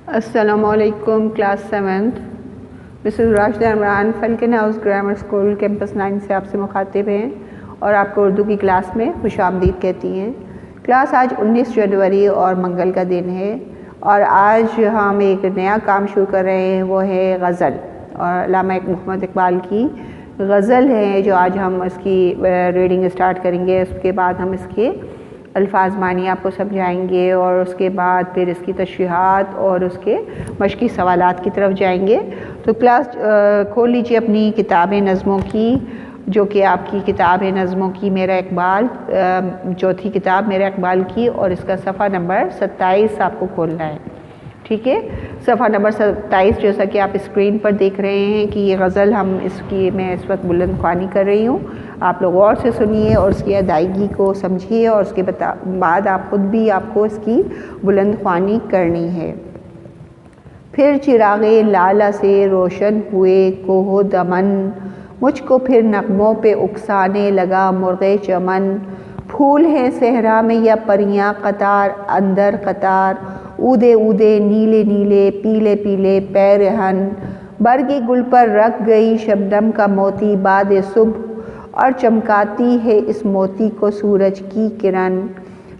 अस्सलामुअलैकुम class 7th Mrs Rashida Imran Falcon House Grammar School campus 9 से आपसे मुखातिब हैं और आपको उर्दू की क्लास में खुशामदीद कहती हैं। क्लास आज 19 जनवरी और मंगल का दिन है और आज हम एक नया काम शुरू कर रहे हैं, वो है गज़ल और अल्लामा मोहम्मद इकबाल की गज़ल है जो आज हम इसकी रीडिंग स्टार्ट करेंगे। उसके बाद हम इसके अल्फाज मानी आपको समझाएंगे और उसके बाद फिर इसकी तशरीहात और उसके मशक़ी सवालात की तरफ जाएंगे। तो क्लास खोल लीजिए अपनी किताबें नज़मों की, जो कि आपकी किताब है नज़मों की मेरा इकबाल, चौथी किताब मेरा इकबाल की, और इसका सफ़ा नंबर 27 आपको खोलना है। ठीक है, सफ़ा नंबर 27 जैसा कि आप स्क्रीन पर देख रहे हैं कि ये गज़ल मैं इस वक्त बुलंद ख्वानी कर रही हूँ। आप लोग गौर से सुनिए और उसकी अदायगी को समझिए और उसके बाद आप ख़ुद भी आपको इसकी बुलंद ख्वानी करनी है। फिर चिरागे लाला से रोशन हुए कोहो दमन, मुझको फिर नगमों पे उकसाने लगा मुर्गे चमन। फूल हैं सहरा में या परियां कतार अंदर कतार, ऊदे ऊदे नीले नीले पीले पीले पैरहन। बरगे गुल पर रख गई शबनम का मोती बाद सुबह, और चमकाती है इस मोती को सूरज की किरण।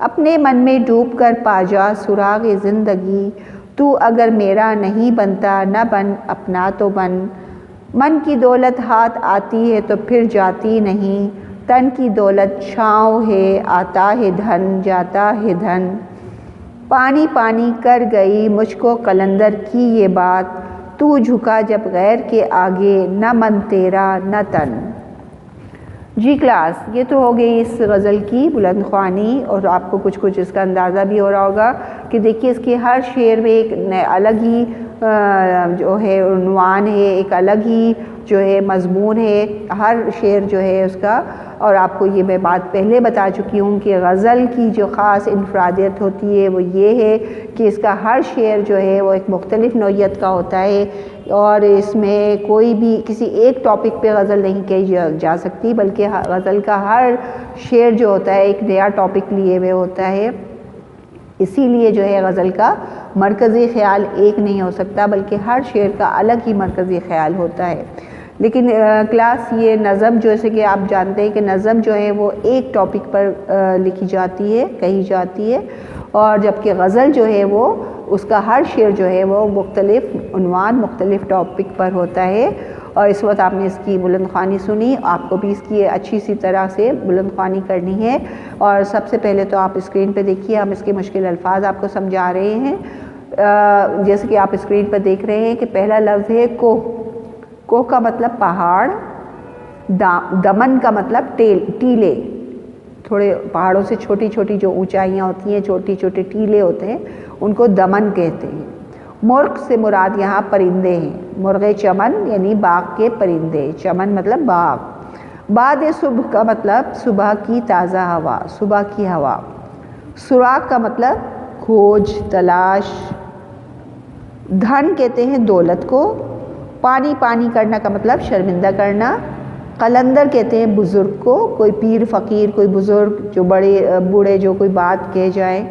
अपने मन में डूब कर पाजा सुराग ज़िंदगी, तू अगर मेरा नहीं बनता न बन अपना तो बन। मन की दौलत हाथ आती है तो फिर जाती नहीं, तन की दौलत छाँव है आता है धन जाता है धन। पानी पानी कर गई मुझको कलंदर की ये बात, तू झुका जब गैर के आगे न मन तेरा न तन। जी क्लास, ये तो हो गई इस गज़ल की बुलंद ख्वानी और आपको कुछ कुछ इसका अंदाज़ा भी हो रहा होगा कि देखिए इसके हर शेर में एक अलग ही जो है उन्वान है, एक अलग ही जो है मज़मून है हर शेर जो है उसका। और आपको ये मैं बात पहले बता चुकी हूँ कि गज़ल की जो ख़ास इनफरादियत होती है वो ये है कि इसका हर शेर जो है वो एक मुख्तलिफ नौइयत का होता है और इसमें कोई भी किसी एक टॉपिक पे गज़ल नहीं कही जा सकती, बल्कि गज़ल का हर शेर जो होता है एक नया टॉपिक लिए हुए होता है। इसीलिए जो है गज़ल का मरकज़ी ख़्याल एक नहीं हो सकता, बल्कि हर शेर का अलग ही मरकज़ी ख़्याल होता है। लेकिन क्लास ये नज़म जैसे कि आप जानते हैं कि नज़म जो है वो एक टॉपिक पर लिखी जाती है, कही जाती है, और जबकि गज़ल जो है वो उसका हर शेर जो है वो मुख्तलिफ उन्वान मुख्तलिफ टॉपिक पर होता है। और इस वक्त आपने इसकी बुलंद ख्वानी सुनी, आपको भी इसकी अच्छी सी तरह से बुलंद ख्वानी करनी है। और सबसे पहले तो आप स्क्रीन पे देखिए, हम इसके मुश्किल अल्फाज आपको समझा रहे हैं। जैसे कि आप स्क्रीन पर देख रहे हैं कि पहला लफ्ज़ है कोह। कोह का मतलब पहाड़, दमन का मतलब टीले, थोड़े पहाड़ों से छोटी छोटी जो ऊंचाइयाँ होती हैं, छोटी छोटे टीले होते हैं, उनको दमन कहते हैं। मुर्ग से मुराद यहाँ परिंदे हैं, मुर्गे चमन यानी बाग के परिंदे, चमन मतलब बाग। बाद सुबह का मतलब सुबह की ताज़ा हवा, सुबह की हवा। सुराग का मतलब खोज तलाश। धन कहते हैं दौलत को। पानी पानी करना का मतलब शर्मिंदा करना। कलंदर कहते हैं बुज़ुर्ग को, कोई पीर फ़कीर कोई बुज़ुर्ग जो बड़े बूढ़े जो कोई बात कह जाए।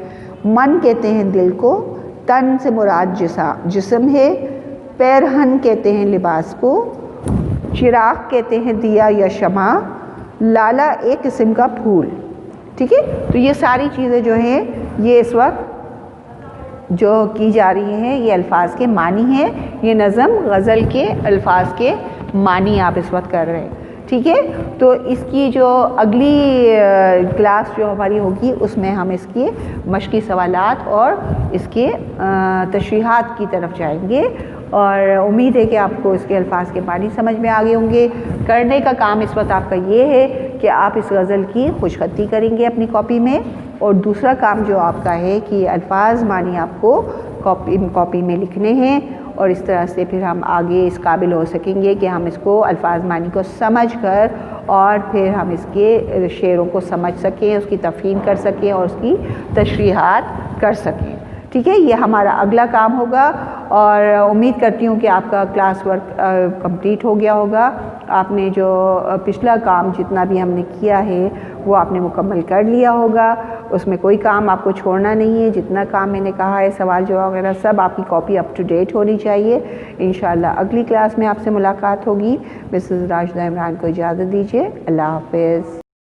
मन कहते हैं दिल को। तन से मुराद जिस्म है। पैरहन कहते हैं लिबास को। चिराग कहते हैं दिया या शमा। लाला एक किस्म का फूल। ठीक है, तो ये सारी चीज़ें जो हैं ये इस वक्त जो की जा रही हैं ये अल्फाज के मानी हैं। ये नज़म गज़ल के अल्फाज के मानी आप इस वक्त कर रहे हैं। ठीक है, तो इसकी जो अगली क्लास जो हमारी होगी उसमें हम इसके मशक़ी सवालात और इसके तशरीहात की तरफ जाएंगे और उम्मीद है कि आपको इसके अल्फाज के मानी समझ में आ गए होंगे। करने का काम इस वक्त आपका ये है कि आप इस गज़ल की खुशखती करेंगे अपनी कॉपी में, और दूसरा काम जो आपका है कि अल्फाज मानी आपको कॉपी में लिखने हैं और इस तरह से फिर हम आगे इस काबिल हो सकेंगे कि हम इसको अल्फाज मानी को समझ कर और फिर हम इसके शेरों को समझ सकें, उसकी तफ़हीम कर सकें और उसकी तशरीहात कर सकें। ठीक है, ये हमारा अगला काम होगा और उम्मीद करती हूँ कि आपका क्लास वर्क कंप्लीट हो गया होगा। आपने जो पिछला काम जितना भी हमने किया है वो आपने मुकम्मल कर लिया होगा उसमें कोई काम आपको छोड़ना नहीं है। जितना काम मैंने कहा है, सवाल जवाब वगैरह सब आपकी कॉपी अप टू डेट होनी चाहिए। इंशाल्लाह अगली क्लास में आपसे मुलाकात होगी। मिसेस राशिदा इमरान को इजाज़त दीजिए। अल्लाह हाफ़िज़।